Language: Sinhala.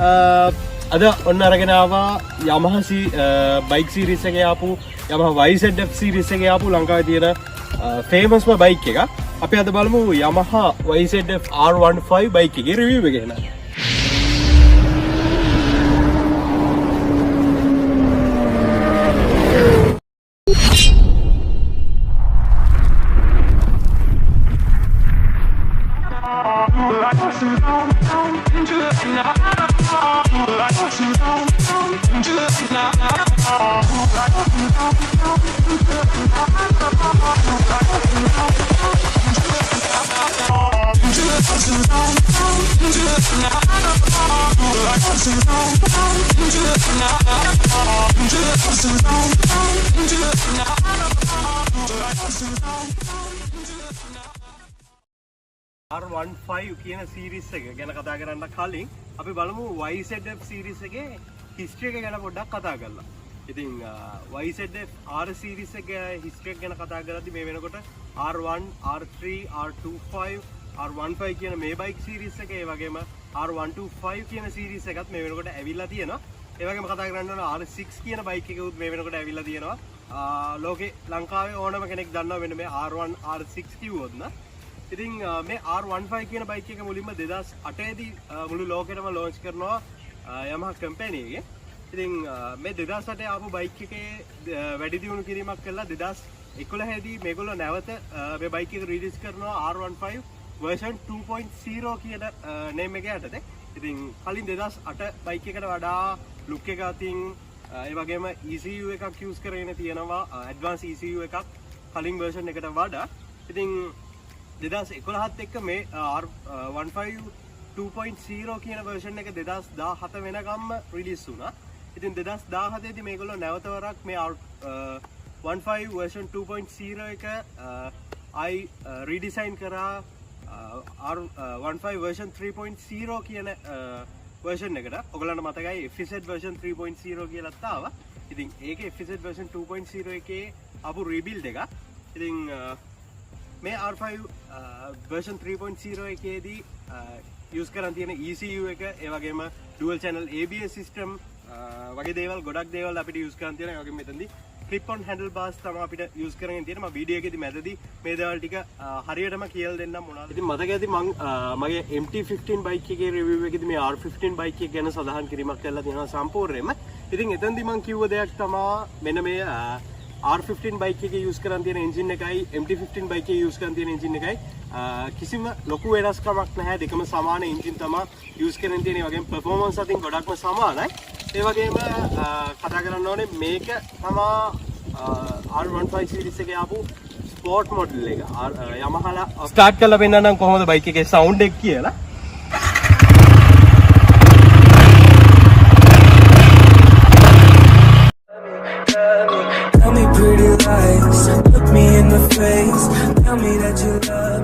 අද ඔන්න අරගෙන ආවා Yamaha බයික් සීරීස් එකේ ආපු Yamaha YZF සීරීස් එකේ ආපු ලංකාවේ තියෙන ෆේමස්ම බයික් එක. අපි අද බලමු Yamaha YZF R15 බයික් එකේ රිවිව් එක ගැන. R15 කියන සීරීස් එක ගැන කතා කරන්න කලින් අපි බලමු YZF සීරීස් එකේ හිස්ටරි එක ගැන පොඩ්ඩක් කතා කරලා. ඉතින් YZF R සීරීස් එකේ හිස්ටරි එක ගැන කතා කරද්දී මේ වෙනකොට R1, R3, R25, R15 කියන මේ බයික් සීරීස් එක, ඒ වගේම R125 කියන සීරීස් එකත් මේ වෙනකොට ඇවිල්ලා තියෙනවා. ඒ වගේම කතා කරන්න ඕන R6 කියන බයික් එකකුත් මේ වෙනකොට ඇවිල්ලා තියෙනවා. ලෝකේ ලංකාවේ ඕනම කෙනෙක් දන්නවා වෙන මේ R1, R6 කිව්වොත් න. ඉතින් මේ R15 කියන බයික් එක මුලින්ම 2008 දී මුළු ලෝකෙටම ලොන්ච් කරනවා Yamaha කම්පැනි එකේ. ඉතින් මේ 2008 ආපු බයික් එකේ වැඩි දියුණු කිරීමක් කළා 2011 දී මේගොල්ලෝ නැවත මේ බයික් එක රිලීස් කරනවා R15 version 2.0 කියන නේම් එක යටතේ. ඉතින් කලින් 2008 බයික් එකට වඩා ලුක් එක අතින් ඒ වගේම ECU එකක් යූස් කරගෙන තියෙනවා, ඇඩ්වාන්ස් ECU එකක් කලින් version එකට වඩා. ඉතින් 2011ත් එක්ක මේ R15 2.0 කියන version එක 2017 වෙනකම්ම රිලීස් වුණා. ඉතින් 2017 දී මේගොල්ලෝ නැවත වරක් මේ R15 version 2.0 එක රීඩිසයින් කරා R15 version 3.0 කියන version එකට. ඔයගලන්ට මතකයි FZ version 3.0 කියලාත් ආවා. ඉතින් ඒකේ FZ version 2.0 එකේ ආපු රීබිල්ඩ් එක. ඉතින් මේ R5 version 3.0 එකේදී යූස් කරන් තියෙන ECU එක, ඒ වගේම dual channel ABS system වගේ දේවල් ගොඩක් දේවල් අපිට යූස් කරන් තියෙනවා. ඒ වගේම මෙතනදී clip on handlebars තමයි අපිට යූස් කරගෙන තියෙන්නේ. මම වීඩියෝ එකේදී මැදදී මේ දේවල් ටික හරියටම කියලා දෙන්නම් මොනවද. ඉතින් මතක ඇති මම මගේ MT15 බයික් එකේ රිවිව් එකේදී මේ R15 බයික් එක ගැන සඳහන් කිරීමක් කරලා තියෙනවා සම්පූර්ණයෙන්ම. ඉතින් එතනදී මම කිව්ව දෙයක් තමයි මෙන්න මේ R15 බයික් එකේ යූස් කරන් තියෙන එන්ජින් එකයි MT15 බයික් එකේ යූස් කරන් තියෙන එන්ජින් එකයි කිසිම ලොකු වෙනස්කමක් නැහැ. දෙකම සමාන එන්ජින් තමයි යූස් කරන් තියෙන්නේ. ඒ වගේම performance අතින් ගොඩක්ම සමානයි. ඒ වගේම කතා කරන්න ඕනේ මේක තමයි R15 සීරීස් එකේ ආපු ස්පෝර්ට් මොඩල් එක. Yamaha ලා ස්ටාර්ට් කරලා පෙන්නන්නම් කොහොමද බයික් එකේ සවුන්ඩ් එක කියලා. Tell me pretty lies, look me in the face, tell me that you love